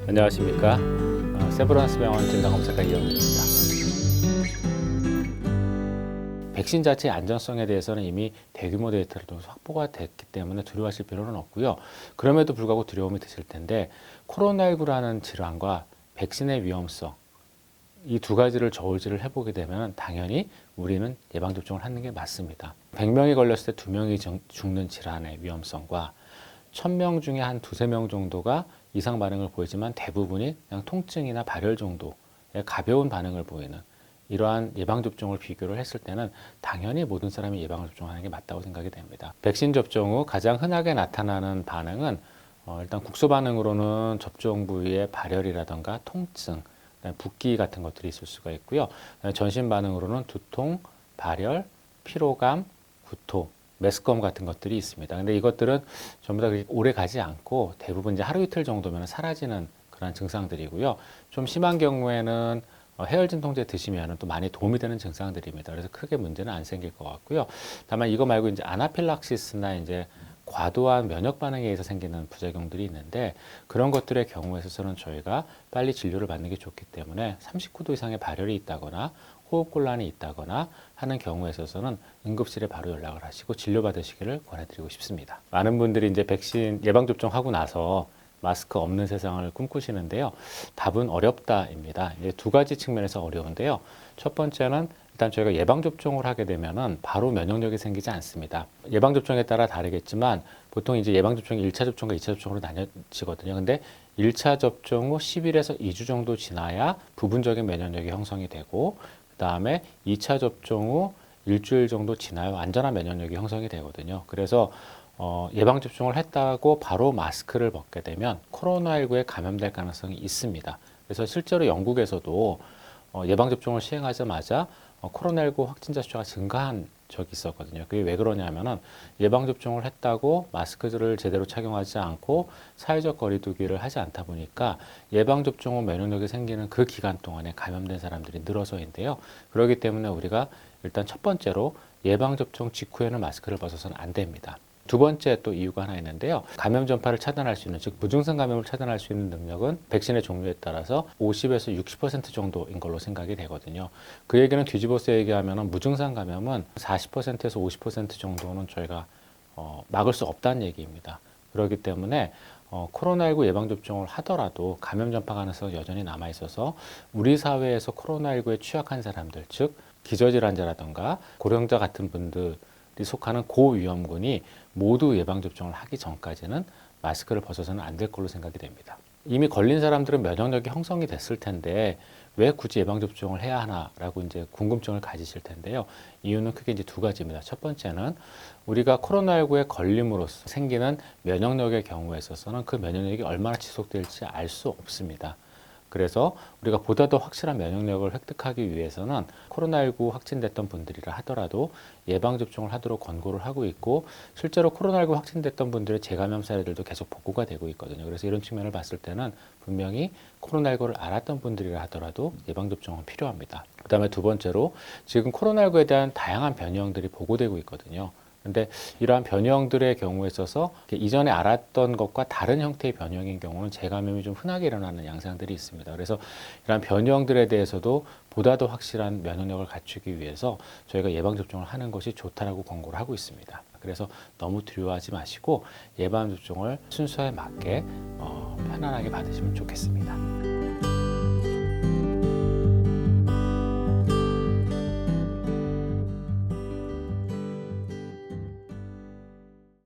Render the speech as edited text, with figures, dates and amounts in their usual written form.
안녕하십니까. 세브란스 병원 진단검사과 이영준입니다. 백신 자체의 안전성에 대해서는 이미 대규모 데이터를 통해서 확보가 됐기 때문에 두려워하실 필요는 없고요. 그럼에도 불구하고 두려움이 드실 텐데 코로나19라는 질환과 백신의 위험성 이 두 가지를 저울질을 해보게 되면 당연히 우리는 예방접종을 하는 게 맞습니다. 100명이 걸렸을 때 2명이 죽는 질환의 위험성과 1000명 중에 한 두세 명 정도가 이상 반응을 보이지만 대부분이 그냥 통증이나 발열 정도의 가벼운 반응을 보이는 이러한 예방접종을 비교를 했을 때는 당연히 모든 사람이 예방접종하는 게 맞다고 생각이 됩니다. 백신 접종 후 가장 흔하게 나타나는 반응은 일단 국소 반응으로는 접종 부위의 발열이라던가 통증, 붓기 같은 것들이 있을 수가 있고요. 전신 반응으로는 두통, 발열, 피로감, 구토, 메스꺼움 같은 것들이 있습니다. 근데 이것들은 전부 다 오래 가지 않고 대부분 이제 하루 이틀 정도면 사라지는 그런 증상들이고요. 좀 심한 경우에는 해열진통제 드시면 또 많이 도움이 되는 증상들입니다. 그래서 크게 문제는 안 생길 것 같고요. 다만 이거 말고 이제 아나필락시스나 이제 과도한 면역 반응에 의해서 생기는 부작용들이 있는데 그런 것들의 경우에 있어서는 저희가 빨리 진료를 받는 게 좋기 때문에 39도 이상의 발열이 있다거나 호흡곤란이 있다거나 하는 경우에 있어서는 응급실에 바로 연락을 하시고 진료받으시기를 권해드리고 싶습니다. 많은 분들이 이제 백신 예방접종하고 나서 마스크 없는 세상을 꿈꾸시는데요. 답은 어렵다입니다. 이제 두 가지 측면에서 어려운데요. 첫 번째는 일단 저희가 예방접종을 하게 되면은 바로 면역력이 생기지 않습니다. 예방접종에 따라 다르겠지만 보통 이제 예방접종이 1차 접종과 2차 접종으로 나뉘어지거든요. 근데 1차 접종 후 10일에서 2주 정도 지나야 부분적인 면역력이 형성이 되고 그 다음에 2차 접종 후 일주일 정도 지나야 완전한 면역력이 형성이 되거든요. 그래서 예방접종을 했다고 바로 마스크를 벗게 되면 코로나19에 감염될 가능성이 있습니다. 그래서 실제로 영국에서도 예방접종을 시행하자마자 코로나19 확진자 수가 증가한 적이 있었거든요. 그게 왜 그러냐면은 예방접종을 했다고 마스크를 제대로 착용하지 않고 사회적 거리두기를 하지 않다 보니까 예방접종 후 면역력이 생기는 그 기간 동안에 감염된 사람들이 늘어서인데요. 그렇기 때문에 우리가 일단 첫 번째로 예방접종 직후에는 마스크를 벗어서는 안 됩니다. 두 번째 또 이유가 하나 있는데요. 감염 전파를 차단할 수 있는, 즉 무증상 감염을 차단할 수 있는 능력은 백신의 종류에 따라서 50에서 60% 정도인 걸로 생각이 되거든요. 그 얘기는 뒤집어서 얘기하면 무증상 감염은 40%에서 50% 정도는 저희가 막을 수 없다는 얘기입니다. 그렇기 때문에 코로나19 예방접종을 하더라도 감염 전파 가능성은 여전히 남아있어서 우리 사회에서 코로나19에 취약한 사람들, 즉 기저질환자라든가 고령자 같은 분들이 속하는 고위험군이 모두 예방접종을 하기 전까지는 마스크를 벗어서는 안 될 걸로 생각이 됩니다. 이미 걸린 사람들은 면역력이 형성이 됐을 텐데 왜 굳이 예방접종을 해야 하나라고 이제 궁금증을 가지실 텐데요. 이유는 크게 이제 두 가지입니다. 첫 번째는 우리가 코로나19에 걸림으로써 생기는 면역력의 경우에 있어서는 그 면역력이 얼마나 지속될지 알 수 없습니다. 그래서 우리가 보다 더 확실한 면역력을 획득하기 위해서는 코로나19 확진됐던 분들이라 하더라도 예방접종을 하도록 권고를 하고 있고 실제로 코로나19 확진됐던 분들의 재감염 사례들도 계속 보고가 되고 있거든요. 그래서 이런 측면을 봤을 때는 분명히 코로나19를 알았던 분들이라 하더라도 예방접종은 필요합니다. 그 다음에 두 번째로 지금 코로나19에 대한 다양한 변형들이 보고되고 있거든요. 근데 이러한 변형들의 경우에 있어서 이전에 알았던 것과 다른 형태의 변형인 경우는 재감염이 좀 흔하게 일어나는 양상들이 있습니다. 그래서 이러한 변형들에 대해서도 보다 더 확실한 면역력을 갖추기 위해서 저희가 예방접종을 하는 것이 좋다라고 권고를 하고 있습니다. 그래서 너무 두려워하지 마시고 예방접종을 순서에 맞게 편안하게 받으시면 좋겠습니다.